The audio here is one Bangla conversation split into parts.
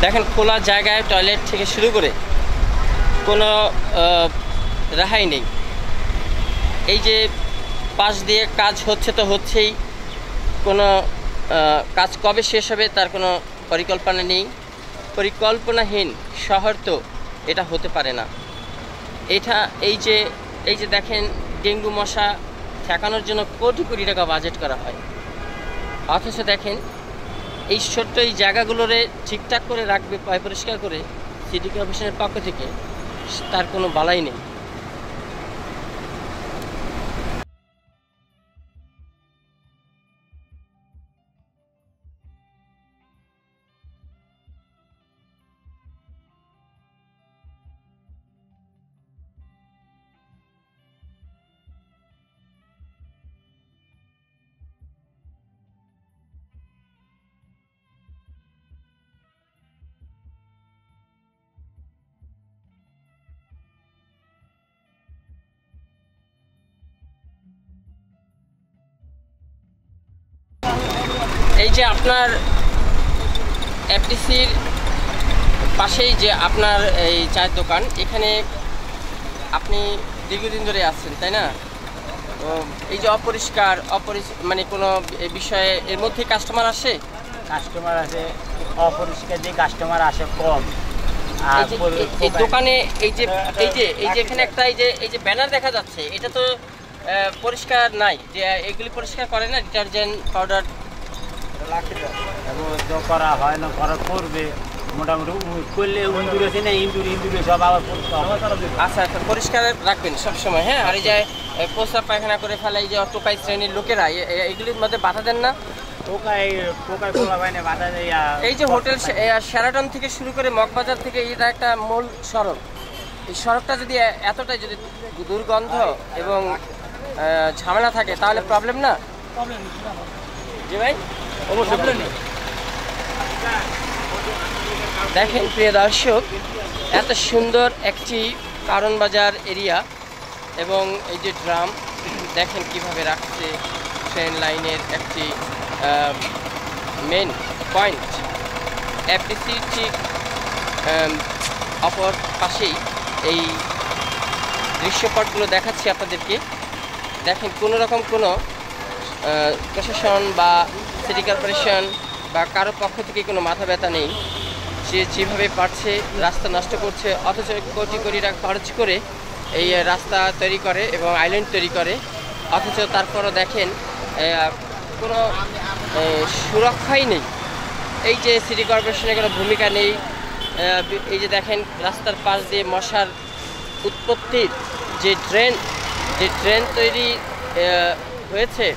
দেখেন খোলা জায়গায় টয়লেট থেকে শুরু করে কোনো রেহাই নেই। এই যে পাশ দিয়ে কাজ হচ্ছে তো হচ্ছেই, কোনো কাজ কবে শেষ হবে তার কোনো পরিকল্পনা নেই। পরিকল্পনাহীন শহর তো এটা হতে পারে না। এটা এই যে দেখেন ডেঙ্গু মশা ঠেকানোর জন্য কোটি কোটি টাকা বাজেট করা হয়, অথচ দেখেন এই ছোট্ট এই জায়গাগুলোরে ঠিকঠাক করে রাখবে, পরিষ্কার করে সিটি কর্পোরেশনের পক্ষ থেকে, তার কোনো বালাই নেই। এই যে আপনার এফডিসির পাশেই যে আপনার এই চায়ের দোকান, এখানে আপনি দীর্ঘদিন ধরে আছেন, তাই না? তো এই যে অপরিষ্কার মানে কোনো বিষয়ে এর মধ্যে কাস্টমার আসে অপরিষ্কার দিয়ে কাস্টমার আসে কম। এই দোকানে এই যে এখানে একটা এই যে ব্যানার দেখা যাচ্ছে, এটা তো পরিষ্কার নাই, যে এগুলি পরিষ্কার করে না, ডিটারজেন্ট পাউডার করা হয় না, করা করবে মোটামুটি করলে ইন্দুর আছে না, ইন্দুর সব আবার আচ্ছা পরিষ্কার রাখবেন সবসময়, হ্যাঁ। আর এই যে প্রস্রাব পায়খানা করে ফেলে এই যে অটোপাই শ্রেণীর লোকেরা, এগুলির মধ্যে বাধা দেন না? এই যে হোটেল শেরাটন থেকে শুরু করে মগবাজার থেকে, এটা একটা মূল সড়ক। এই সড়কটা যদি এতটাই যদি দুর্গন্ধ এবং ঝামেলা থাকে তাহলে প্রবলেম না? জি ভাই, অবশ্যই। দেখেন প্রিয় দর্শক, এত সুন্দর একটি কারণ বাজার এরিয়া, এবং এই যে ড্রাম দেখেন কিভাবে রাখছে, ট্রেন লাইনের একটি মেন পয়েন্ট। এফডিসি ঠিক অপর পাশেই এই দৃশ্যপটগুলো দেখাচ্ছি আপনাদেরকে। দেখেন কোনো রকম কোনো প্রশাসন বা সিটি কর্পোরেশন বা কারো পক্ষ থেকে কোনো মাথা ব্যথা নেই। যে যেভাবে পারছে রাস্তা নষ্ট করছে, অথচ কোটি কোটি টাকা খরচ করে এই রাস্তা তৈরি করে এবং আইল্যান্ড তৈরি করে, অথচ তারপরও দেখেন কোনো সুরক্ষাই নেই। এই যে সিটি কর্পোরেশনের কোনো ভূমিকা নেই। এই যে দেখেন রাস্তার পাশ দিয়ে মশার উৎপত্তির যে ড্রেন তৈরি হয়েছে,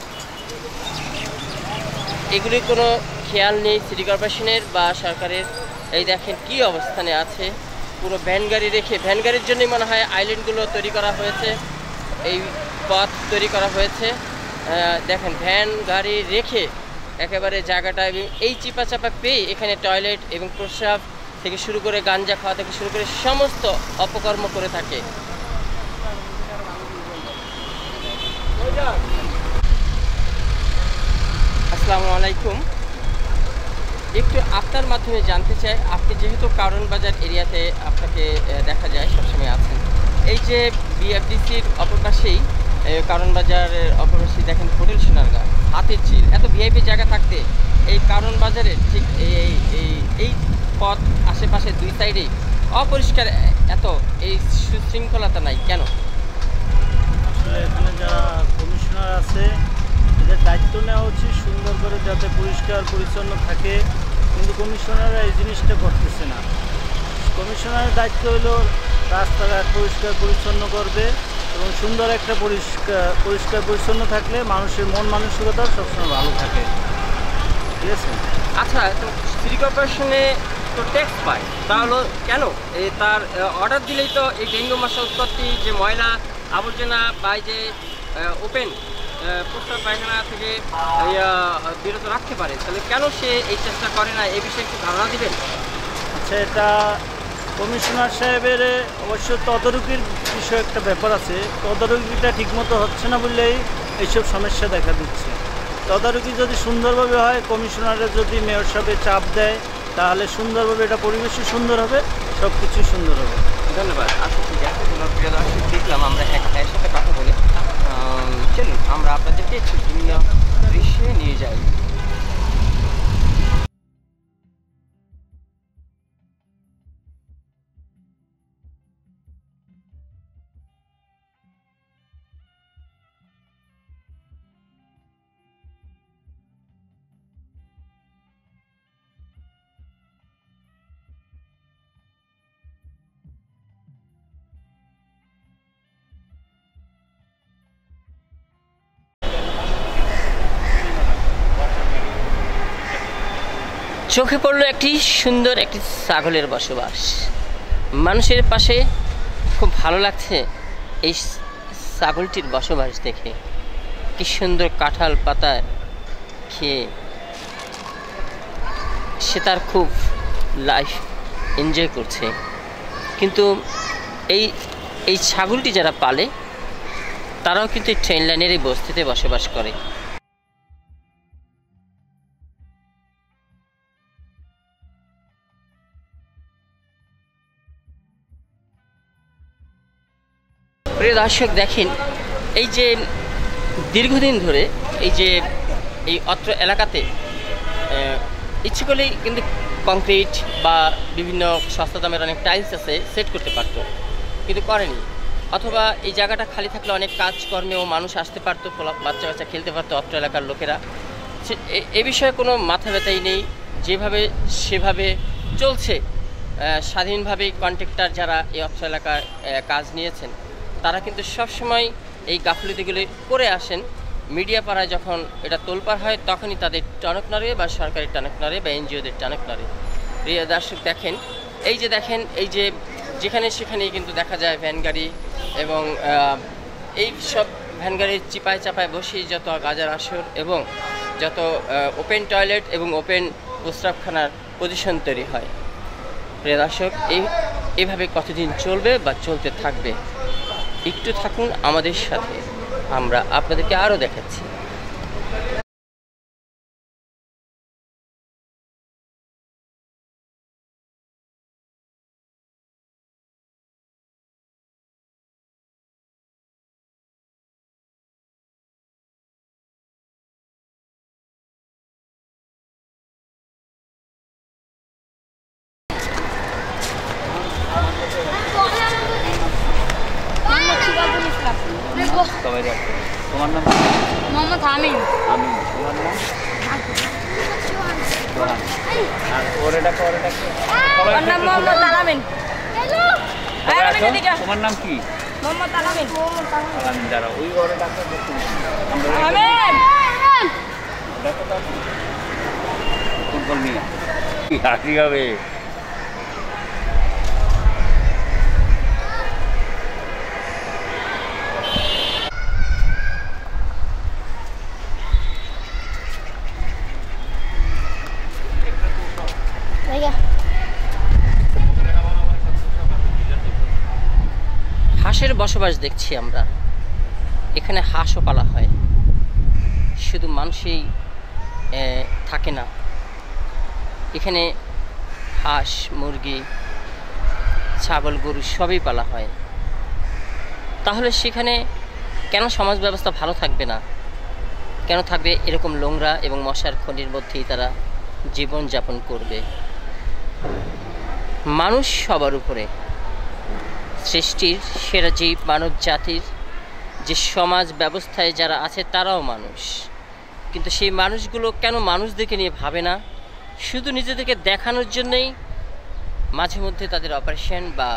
এগুলির কোনো খেয়াল নেই সিটি কর্পোরেশনের বা সরকারের। এই দেখেন কি অবস্থানে আছে, পুরো ভ্যান গাড়ি রেখে, ভ্যান গাড়ির জন্যই মনে হয় আইল্যান্ডগুলো তৈরি করা হয়েছে, এই পথ তৈরি করা হয়েছে। দেখেন ভ্যান গাড়ি রেখে একেবারে জায়গাটা, এবং এই চিপা চাপা পেয়ে এখানে টয়লেট এবং প্রস্রাব থেকে শুরু করে গাঞ্জা খাওয়া থেকে শুরু করে সমস্ত অপকর্ম করে থাকে। আসসালামু আলাইকুম। একটু আপনার মাধ্যমে জানতে চাই, আপনি যেহেতু কারণ বাজার এরিয়াতে আপনাকে দেখা যায় সবসময় আছেন, এই যে বিএফডিসির অপর পাশেই কারণ বাজারের অপর পাশেই দেখেন হোটেল সোনারগাঁ, হাতের ঝিল, এত ভিআইপি জায়গা থাকতে এই কারণ বাজারের ঠিক এই পথ আশেপাশে দুই সাইডেই অপরিষ্কার, এত এই সুশৃঙ্খলতা নাই কেন? আসলে এখানে যারা কমিশনার আছে এদের দায়িত্ব নেওয়া উচিত সুন্দর করে যাতে পরিষ্কার পরিচ্ছন্ন থাকে, কিন্তু কমিশনাররা এই জিনিসটা করতেছে না। কমিশনারের দায়িত্ব হলো রাস্তাঘাট পরিষ্কার পরিচ্ছন্ন করবে, এবং সুন্দর একটা পরিষ্কার পরিচ্ছন্ন থাকলে মানুষের মন মানসিকতা সবসময় ভালো থাকে, ঠিক আছে? আচ্ছা, তো সিটি কর্পোরেশনে তো ট্যাক্স পায়, তাহলে কেন তার অর্ডার দিলেই তো এই ডেঙ্গু মশা উৎপত্তি, যে ময়লা আবর্জনা বা যে ওপেন প্রস্রাব পায়খানা থেকে বিরত রাখতে পারে, তাহলে কেন সে এই চেষ্টা করে না? এই বিষয়ে একটু ধারণা দিবেন। আচ্ছা, এটা কমিশনার সাহেবের অবশ্য তদারকির বিষয়ে একটা ব্যাপার আছে। তদারকিটা ঠিকমতো হচ্ছে না বললেই এইসব সমস্যা দেখা দিচ্ছে। তদারকি যদি সুন্দরভাবে হয়, কমিশনারের যদি মেয়র সাহেবের চাপ দেয় তাহলে সুন্দরভাবে এটা পরিবেশও সুন্দর হবে, সব কিছুই সুন্দর হবে। ধন্যবাদ। আচ্ছা ঠিক আছে, প্রিয় দর্শক, দেখলাম আমরা এক ভাইয়ের সাথে কথা বলে। চলুন আমরা আপনাদেরকে একটু ভিন্ন দৃশ্যে নিয়ে যাই। চোখে পড়লো একটি সুন্দর একটি ছাগলের বসবাস। মানুষের পাশে খুব ভালো লাগছে এই ছাগলটির বসবাস দেখে। কি সুন্দর কাঁঠাল পাতা খেয়ে সে তার খুব লাইফ এনজয় করছে। কিন্তু এই ছাগলটি যারা পালে তারাও কিন্তু ট্রেন লাইনের এই বস্তিতে বসবাস করে। প্রিয় দর্শক, দেখেন এই যে দীর্ঘদিন ধরে এই অত্র এলাকাতে ইচ্ছে করলেই কিন্তু কংক্রিট বা বিভিন্ন সস্তা দামের অনেক টাইলস আছে, সেট করতে পারতো, কিন্তু করেনি। অথবা এই জায়গাটা খালি থাকলে অনেক কাজকর্মেও মানুষ আসতে পারতো, বাচ্চা কাচ্চা খেলতে পারতো অত্র এলাকার লোকেরা। এ বিষয়ে কোনো মাথা ব্যথাই নেই, যেভাবে সেভাবে চলছে। স্বাধীনভাবেই কন্ট্রাক্টর যারা এই অত্র এলাকায় কাজ নিয়েছেন তারা কিন্তু সবসময় এই গাফিলতিগুলি করে আসেন। মিডিয়া পাড়ায় যখন এটা তোলপাড় হয় তখনই তাদের টনক নড়ে, বা সরকারি টনক নড়ে, বা এনজিওদের টনক নড়ে। প্রিয় দর্শক, দেখেন এই যে যেখানে সেখানেই কিন্তু দেখা যায় ভ্যান গাড়ি, এবং এই সব ভ্যান গাড়ির চিপায় চাপায় বসেই যত গাজার আসর এবং যত ওপেন টয়লেট এবং ওপেন প্রস্রাবখানার পজিশন তৈরি হয়। প্রিয় দর্শক, এইভাবে কতদিন চলবে বা চলতে থাকবে? একটু থাকুন আমাদের সাথে, আমরা আপনাদেরকে আরও দেখাচ্ছি। তোমার নাম? মোহাম্মদ আমিন। আমিন। তোমার নাম? সোহান। আর ওরে ডাকো, ওরে ডাকো। ওর নাম মোহাম্মদ আলামিন। তোমার নাম কি? মোহাম্মদ আলামিন। আলামিন, দাঁড়াও, ওই ওরে ডাকো। আমিন। ডাকো দাও। ফুটবল নিয়ে কি হাসি হবে? হাঁসের বসবাস দেখছি আমরা। এখানে হাঁসও পালা হয়, শুধু মানুষই থাকে না, এখানে হাঁস, মুরগি, ছাগল, গরু সবই পালা হয়। তাহলে সেখানে কেন সমাজ ব্যবস্থা ভালো থাকবে না? কেন থাকবে এরকম নোংরা এবং মশার খনির মধ্যেই তারা জীবন যাপন করবে? মানুষ সবার উপরে, সৃষ্টির সেরা জীব মানব জাতির যে সমাজ ব্যবস্থায় যারা আছে তারাও মানুষ, কিন্তু সেই মানুষগুলো কেন মানুষদেরকে নিয়ে ভাবে না? শুধু নিজেদেরকে দেখানোর জন্যই মাঝে মধ্যে তাদের অপারেশন বা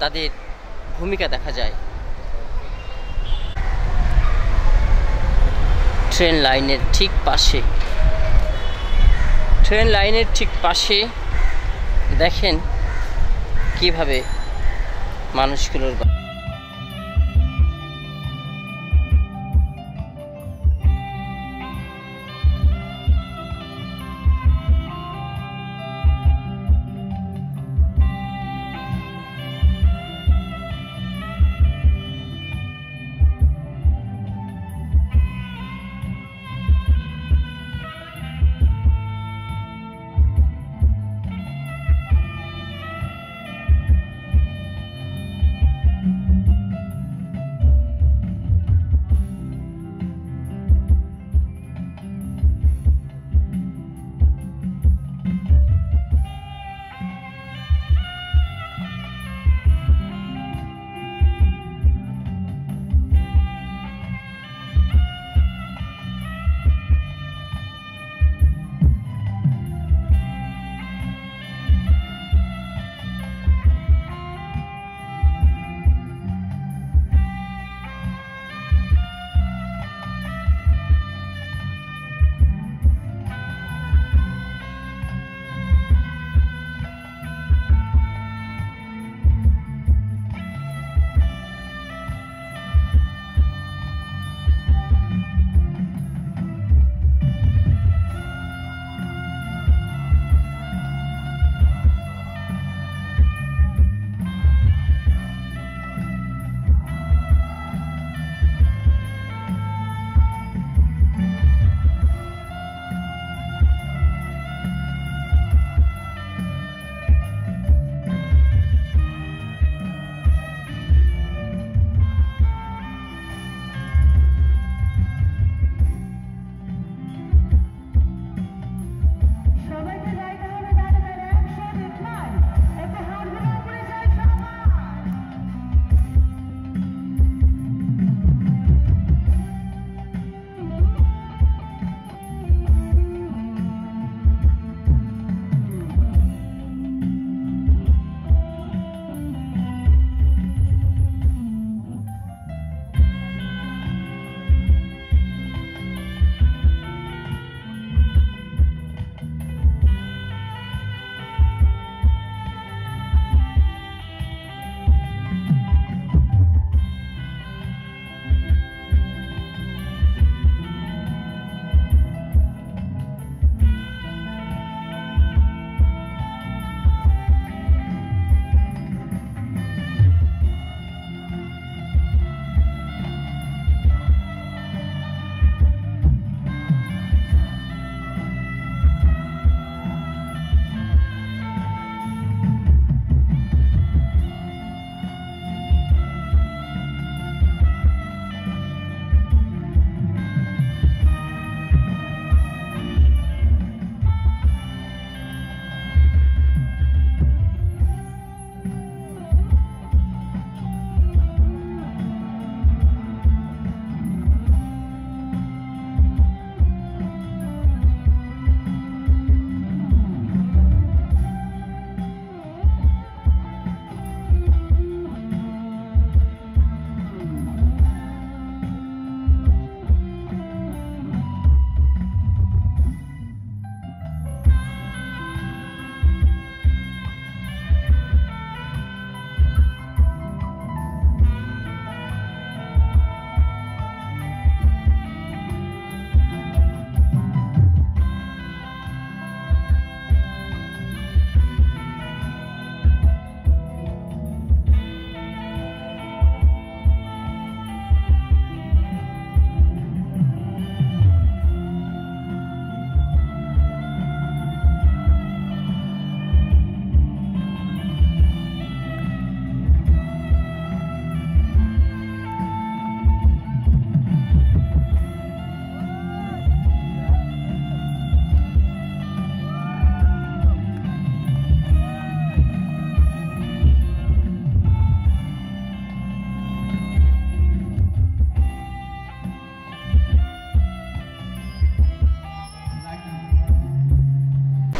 তাদের ভূমিকা দেখা যায়। ট্রেন লাইনের ঠিক পাশে দেখেন কিভাবে মানুষগুলোর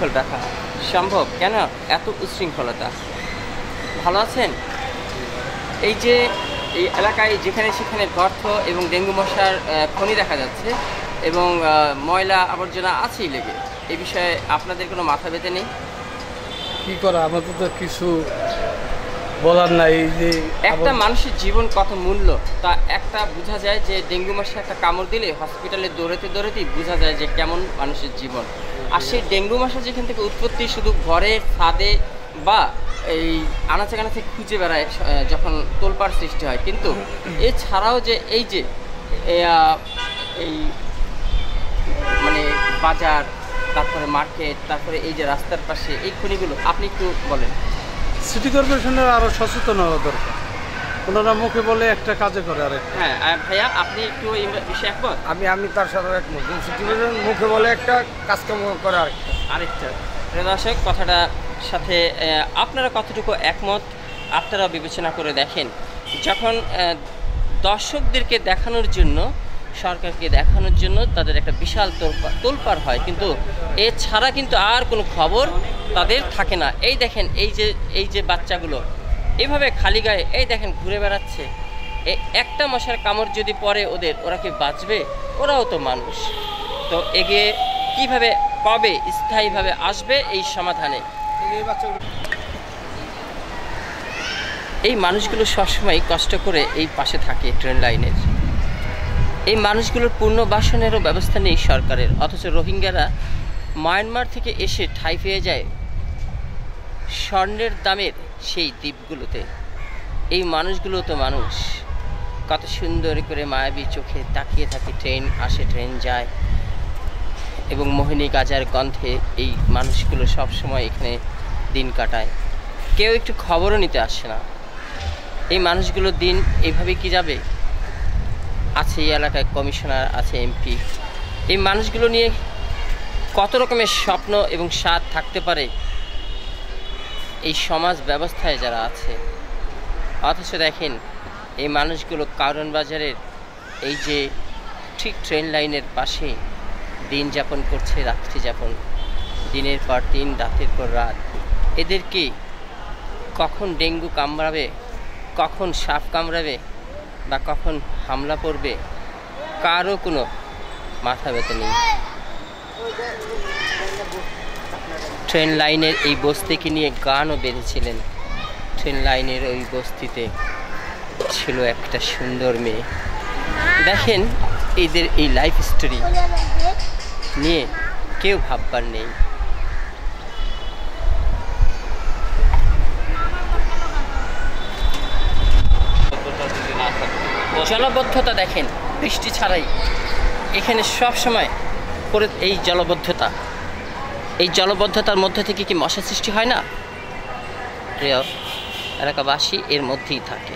শৃঙ্খল রাখা সম্ভব? কেন এত উচ্ছৃঙ্খলতা? ভালো আছেন? এই যে এই এলাকায় যেখানে সেখানে গর্ত এবং ডেঙ্গু মশার খনি দেখা যাচ্ছে এবং ময়লা আবর্জনা আছেই লেগে, এই বিষয়ে আপনাদের কোনো মাথা ব্যথা নেই? কি করা, আমাদের তো কিছু বলার নাই। যে একটা মানুষের জীবন কত মূল্য তা একটা বোঝা যায় যে ডেঙ্গু মশা একটা কামড় দিলে হসপিটালে দৌড়াতেই বোঝা যায় যে কেমন মানুষের জীবন। আর সেই ডেঙ্গু মশা যেখান থেকে উৎপত্তি শুধু ঘরে ছাদে বা এই আনাচে কানাচে খুঁজে বেড়ায় যখন তোলপাড় সৃষ্টি হয়, কিন্তু এছাড়াও যে এই যে এই মানে বাজার, তারপরে মার্কেট, তারপরে এই যে রাস্তার পাশে এই খনিগুলো, আপনি একটু বলেন। সিটি কর্পোরেশনের আরও সচেতন হওয়া দরকার। ওনারা মুখে বলে একটা, কাজে করে আরেক। হ্যাঁ ভাইয়া, আপনি একটু এই বিষয়ে একমত? আমি তার সাথে একমত। সিটি কর্পোরেশন মুখে বলে একটা, কাজকর্ম করে আরেকটা। দর্শক, কথাটার সাথে আপনারা কতটুকু একমত আপনারা বিবেচনা করে দেখেন। যখন দর্শকদেরকে দেখানোর জন্য, সরকারকে দেখানোর জন্য তাদের একটা বিশাল তোলপাড় হয়, কিন্তু এছাড়া কিন্তু আর কোনো খবর তাদের থাকে না। এই দেখেন, এই যে বাচ্চাগুলো এভাবে খালি গায়ে এই দেখেন ঘুরে বেড়াচ্ছে। একটা মশার কামড় যদি পড়ে ওরা কি বাঁচবে? ওরাও তো মানুষ। তো এগিয়ে কিভাবে কবে স্থায়ীভাবে আসবে এই সমাধানে? এই মানুষগুলো সবসময় কষ্ট করে এই পাশে থাকে ট্রেন লাইনের। এই মানুষগুলোর পুনর্বাসনেরও ব্যবস্থা নেই সরকারের, অথচ রোহিঙ্গারা মায়ানমার থেকে এসে ঠাঁই পেয়ে যায় স্বর্ণের দামের সেই দ্বীপগুলোতে। এই মানুষগুলো তো মানুষ, কত সুন্দর করে মায়াবী চোখে তাকিয়ে থাকে। ট্রেন আসে, ট্রেন যায়, এবং মোহিনী গাজার গন্ধে এই মানুষগুলো সব সময় এখানে দিন কাটায়। কেউ একটু খবরও নিতে আসে না। এই মানুষগুলোর দিন এইভাবে কি যাবে? আছে এই এলাকায় কমিশনার, আছে এমপি। এই মানুষগুলো নিয়ে কত রকমের স্বপ্ন এবং স্বাদ থাকতে পারে এই সমাজ ব্যবস্থায় যারা আছে। অথচ দেখেন, এই মানুষগুলো কারণ বাজারের এই যে ঠিক ট্রেন লাইনের পাশে দিন যাপন করছে, রাত্রি যাপন, দিনের পর দিন, রাতের পর রাত। এদেরকে কখন ডেঙ্গু কামড়াবে, কখন সাপ কামড়াবে, বা কখন হামলা পড়বে, কারও কোনো মাথা ব্যথা নেই। ট্রেন লাইনের এই বস্তিকে নিয়ে গানও বেঁধেছিলেন। ট্রেন লাইনের ওই বস্তিতে ছিল একটা সুন্দর মেয়ে। দেখেন, এদের এই লাইফ স্টোরি নিয়ে কেউ ভাববার নেই। জলবদ্ধতা দেখেন, বৃষ্টি ছাড়াই এখানে সব সময় করে এই জলবদ্ধতার মধ্যে থেকে কি মশা সৃষ্টি হয় না? প্রিয় এলাকাবাসী, এর মধ্যেই থাকে।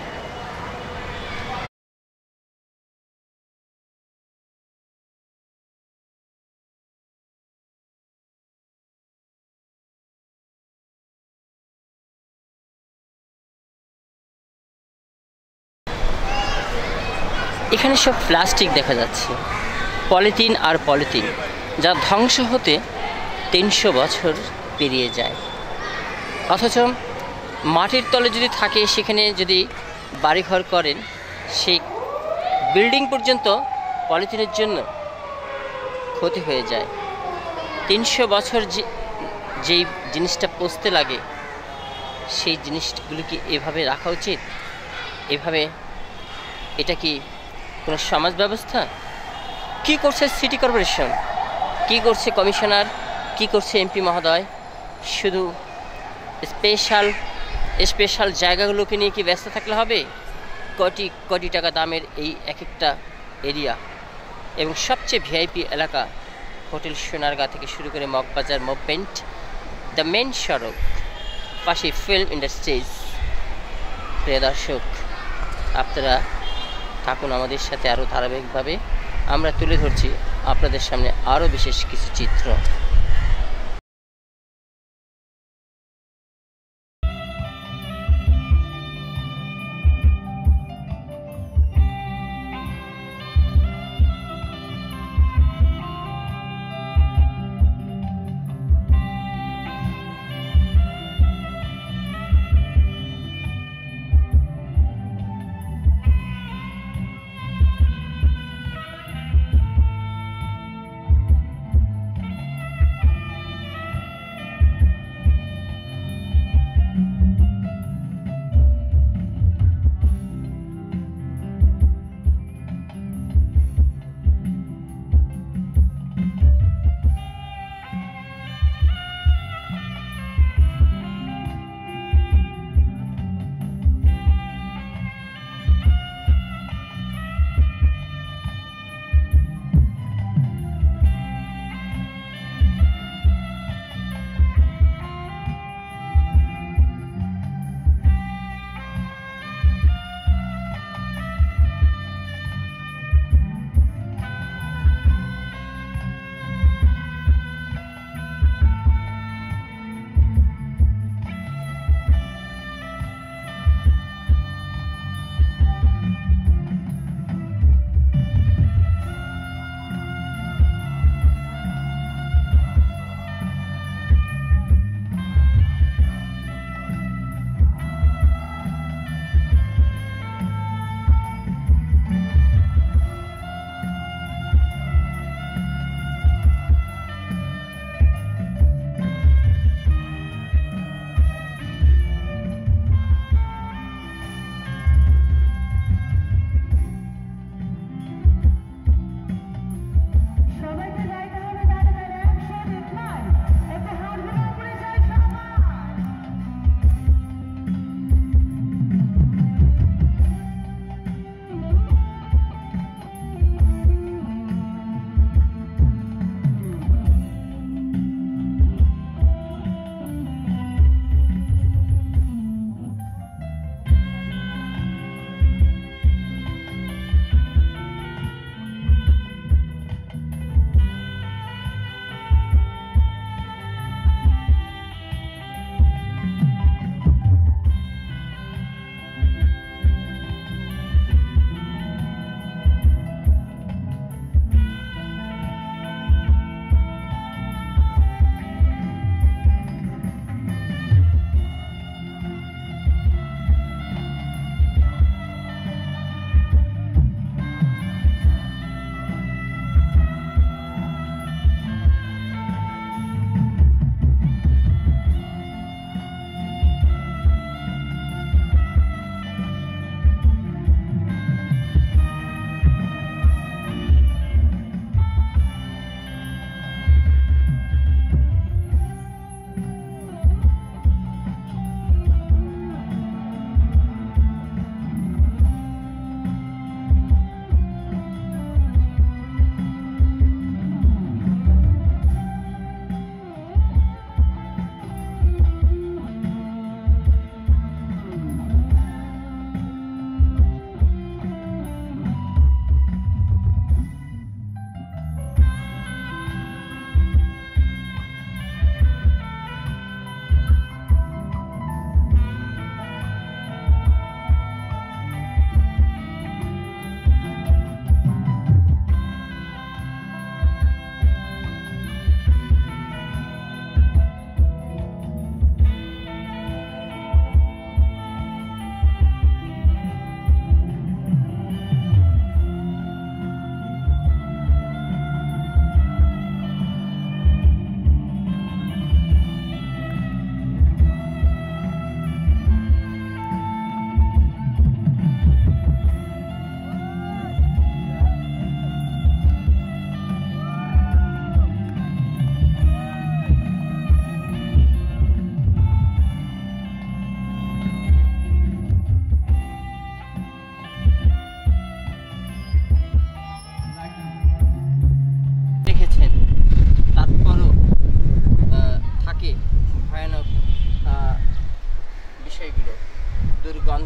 এখানে সব প্লাস্টিক দেখা যাচ্ছে, পলিথিন আর পলিথিন, যা ধ্বংস হতে 300 বছর পেরিয়ে যায়। অথচ মাটির তলে যদি থাকে, সেখানে যদি বাড়িঘর করেন, সেই বিল্ডিং পর্যন্ত পলিথিনের জন্য ক্ষতি হয়ে যায়। 300 বছর যেই জিনিসটা পচতে লাগে, সেই জিনিসগুলো কি এভাবে রাখা উচিত? এভাবে এটা কি কোনো সমাজ ব্যবস্থা? কি করছে সিটি কর্পোরেশন, কি করছে কমিশনার, কি করছে এমপি মহোদয়? শুধু স্পেশাল জায়গাগুলোকে নিয়ে কি ব্যস্ত থাকলে হবে? কোটি কোটি টাকা দামের এই এক একটা এরিয়া, এবং সবচেয়ে ভিআইপি এলাকা, হোটেল সোনারগাঁ থেকে শুরু করে মগবাজার মুভমেন্ট, দ্য মেন সড়ক, পাশে ফিল্ম ইন্ডাস্ট্রিজ। প্রিয় দর্শক, আপনারা থাকুন আমাদের সাথে, আরও ধারাবাহিকভাবে আমরা তুলে ধরছি আপনাদের সামনে আরও বিশেষ কিছু চিত্র।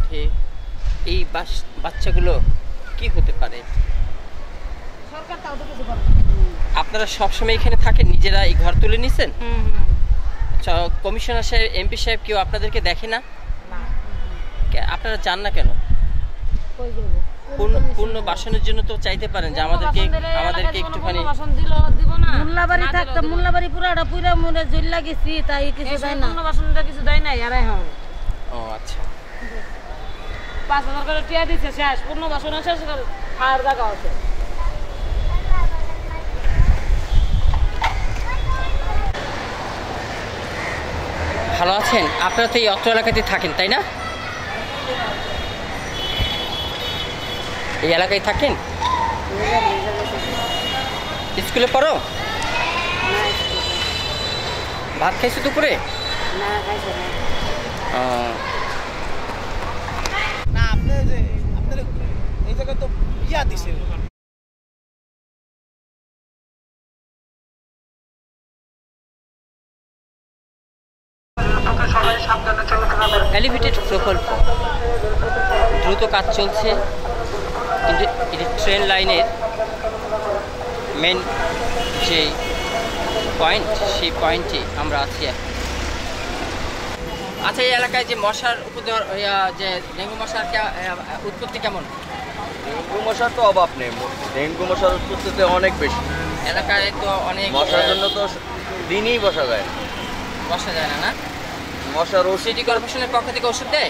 মধ্যে এই বাচ্চাগুলো কি হতে পারে? সরকার তাও তো কিছু করে আপনারা সবসময় এখানে থাকেন, নিজেরা এই ঘর তুলে নিছেন? আচ্ছা, কমিশনার সাহেব, এমপি সাহেব কেউ আপনাদেরকে দেখে না? আপনারা যান না কেন? কই যাবো পূর্ণ বাসনের জন্য তো চাইতে পারেন যে আমাদেরকে একটুখানি। বাসন দিল দিব না মোল্লাবাড়ি থাকতাম, মোল্লাবাড়ি পুরাটা পুরা মনে জইলা গেছি, তাই কিছু দেয় না। বাসনটা কিছু দেয় নাই আর এখন ও আচ্ছা, 5,000 করে টিয়া দিচ্ছে, শেষ পূর্ণ বাসন শেষ আর জায়গা আছে। ভালো আছেন? আপনারা তো এই অত্র এলাকাতে থাকেন তাই না? এই এলাকায় থাকেন? স্কুলে পড়ো? ভাত খাইছো দুপুরে? ও, না আপনি যে আপনার এই জায়গায় তো ইয়া দিছে। এলিভেটেড প্রকল্প দ্রুত কাজ চলছে, কিন্তু এটি ট্রেন লাইনের মেন যে পয়েন্ট, সেই পয়েন্টে আমরা আছি এখন। আচ্ছা, এই এলাকায় যে মশার উপদ্রব, যে ডেঙ্গু মশার উৎপত্তি কেমন? ডেঙ্গু মশার তো অভাব নেই, ডেঙ্গু মশার উৎপত্তিতে অনেক বেশি। এলাকায় তো অনেক মশার জন্য তো দিনই বসা যায় না। বসা যায় না। না, মশার ওষুধ সিটি কর্পোরেশনের পক্ষ থেকে ওষুধ দেয়?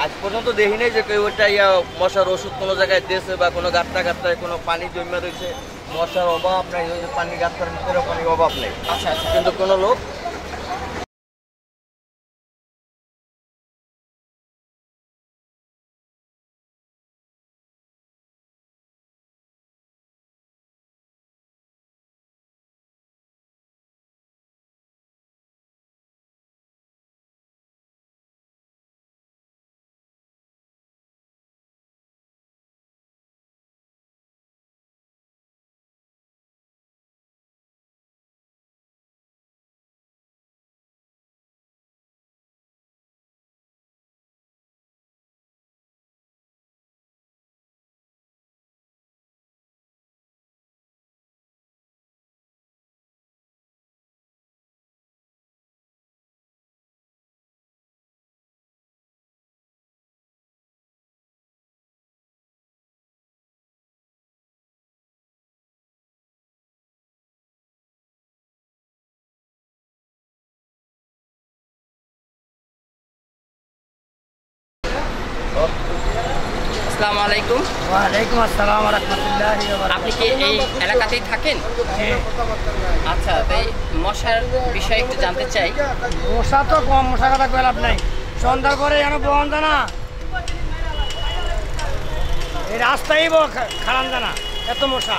আজ পর্যন্ত দেখি নাই যে কেউ ওইটা মশার ওষুধ কোনো জায়গায় দিয়েছে বা কোনো গাত্তায় কোনো পানি জমে রয়েছে। মশার অভাব নাই, ওই যে পানি গাত্তার ভিতরে পানির অভাব নেই। আচ্ছা আচ্ছা, কিন্তু কোনো লোক আসসালামু আলাইকুম। ওয়ালাইকুম আসসালাম ওয়া রাহমাতুল্লাহি ওয়া বারাকাতুহু। আপনি কি এই এলাকাতেই থাকেন? আচ্ছা, তাই মশার বিষয়ে একটু জানতে চাই। মশা তো কম, মশা কথা কই লাভ নাই। সন্ধ্যার পরে এখানে বহন জানা, এই রাস্তায় খারান জানা, এত মশা,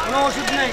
কোনো ওষুধ নেই।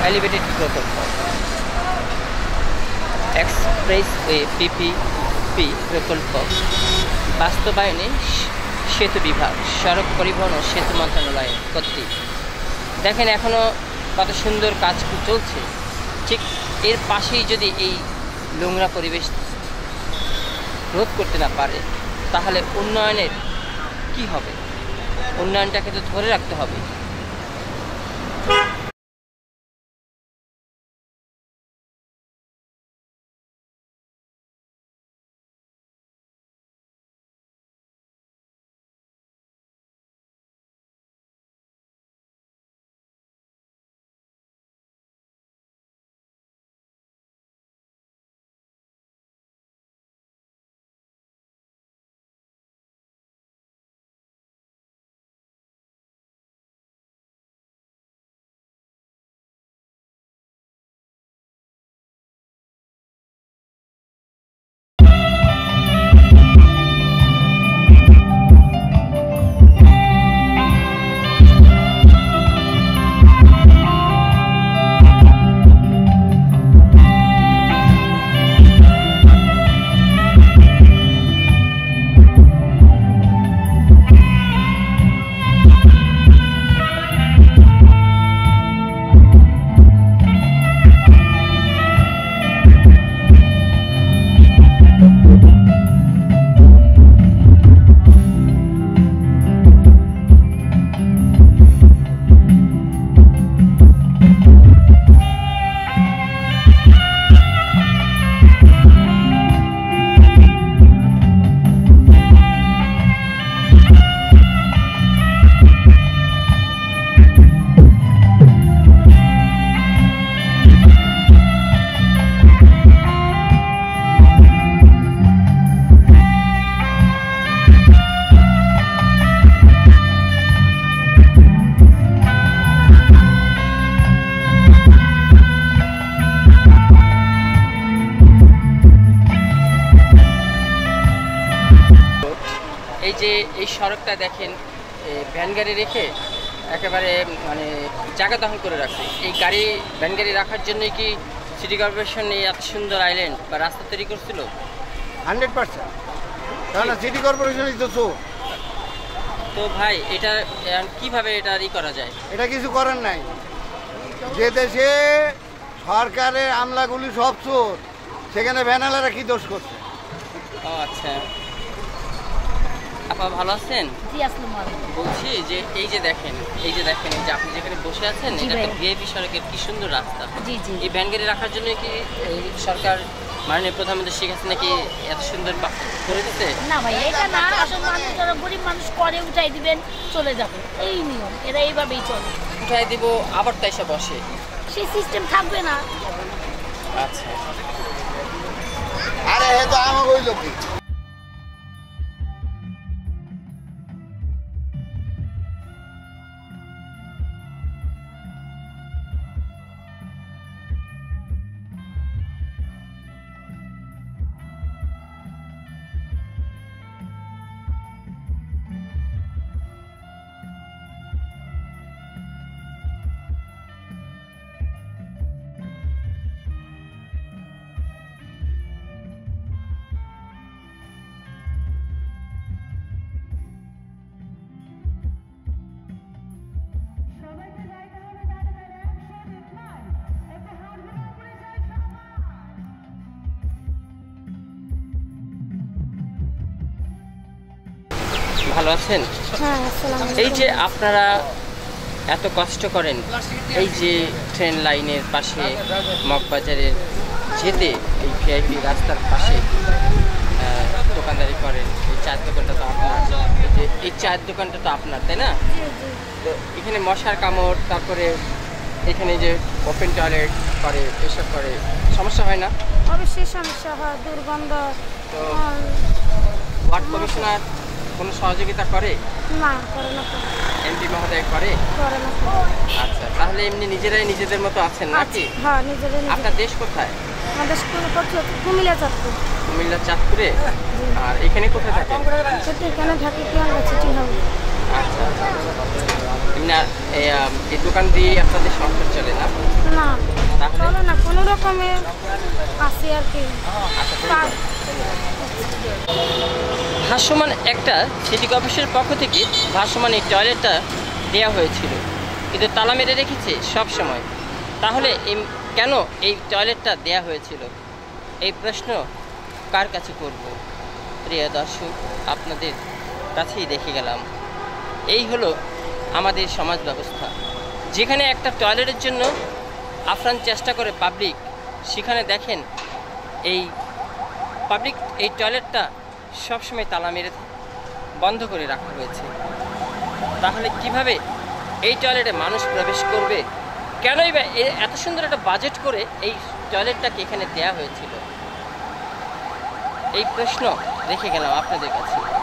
এলিভেটেড প্রকল্প, এক্সপ্রেসওয়ে পিপিপি প্রকল্প বাস্তবায়নে সেতু বিভাগ, সড়ক পরিবহন ও সেতু মন্ত্রণালয় কর্তৃক। দেখেন এখনও কত সুন্দর কাজ চলছে। ঠিক এর পাশেই যদি এই নোংরা পরিবেশ রোধ করতে না পারে, তাহলে উন্নয়নের কি হবে? উন্নয়নটাকে তো ধরে রাখতে হবে। এই যে এই সড়কটা দেখেন, ভ্যান গাড়ি রেখে একেবারে মানে জায়গা দখল করে রাখছে। এই গাড়ি ভ্যান গাড়ি রাখার জন্যই কি সিটি কর্পোরেশন এই এত সুন্দর আইল্যান্ড বা রাস্তা তৈরি করছিল? 100%। কারণ সিটি কর্পোরেশনই তো চোর। তো ভাই এটা কিভাবে এটা ই করা যায়? এটা কিছু করার নাই। যে দেশে সরকারের আমলাগুলি সব চোর, সেখানে ভ্যানালারা কি দোষ করছে? ও আচ্ছা, আপা ভালো আছেন? জি আসসালামু আলাইকুম। বলছি যে এই যে দেখেন এই যে আপনি যেখানে বসে আছেন, এটা তো ভিআইপি সড়কের কি সুন্দর রাস্তা। জি জি। এই ভ্যান গাড়ি রাখার জন্য কি এই সরকার মাননীয় প্রধানমন্ত্রী শেখ হাসিনা কি এত সুন্দর করে দিতে? না ভাই এটা না, আসলে মানুষ যারা গরিব মানুষ করে উঠাই দিবেন চলে যাবে, এই নিয়ম, এরা এইভাবেই চলে। উঠাই দিব আবার তাই সে বসে, সেই সিস্টেম থাকবে না। আচ্ছা আরে হে তো আমাকে ওই লোকই। ভালো আছেন? হ্যাঁ আসসালামু আলাইকুম। এই যে আপনারা এত কষ্ট করেন এই যে ট্রেন লাইনের পাশে মগবাজারের যেতে, এই ভিআইপি রাস্তার পাশে দোকানদারি করেন, এই চায়ের দোকানটা তো আপনার, এই চায়ের দোকানটা তো আপনার, তাই না? তো এখানে মশার কামড়, তারপরে এখানে যে ওপেন টয়লেট করে, এসব করে, সমস্যা হয় না? অবশ্যই সমস্যা হয়, দুর্গন্ধ। তো ওয়ার্ড কমিশনার কোনো সহযোগিতা করে? না করে না, এমপি মহোদয় করে? করে না। আচ্ছা, তাহলে এমনি নিজেরাই নিজেদের মতো আছেন নাকি? হ্যাঁ নিজেদের। আপনার দেশ কোথায়? আমাদের স্কুলে পড়ছে কুমিল্লা চাঁদপুর। কুমিল্লা চাঁদপুরে? আর এখানে কোথায় থাকেন? সেটা এখানে থাকি কি আমরা চিঠি হবে। আচ্ছা, এমনি এই দোকান দিয়ে আপনাদের সংসার চলে না? না চলে না, কোনো রকমে আসি আর কি। ভাসমান একটা সিটি কর্পোরেশনের পক্ষ থেকে ভাসমান এই টয়লেটটা দেওয়া হয়েছিল, কিন্তু তালা মেরে রেখেছে সব সময়। তাহলে কেন এই টয়লেটটা দেয়া হয়েছিল, এই প্রশ্ন কার কাছে করব? প্রিয় দর্শক, আপনাদের কাছেই দেখে গেলাম। এই হলো আমাদের সমাজ ব্যবস্থা। যেখানে একটা টয়লেটের জন্য আপ্রাণ চেষ্টা করে পাবলিক, সেখানে দেখেন এই পাবলিক এই টয়লেটটা সবসময় তালা মেরে বন্ধ করে রাখা হয়েছে। তাহলে কিভাবে এই টয়লেটে মানুষ প্রবেশ করবে? কেনই বা এত সুন্দর একটা বাজেট করে এই টয়লেটটাকে এখানে দেয়া হয়েছিল? এই প্রশ্ন রেখে গেলাম আপনাদের কাছে।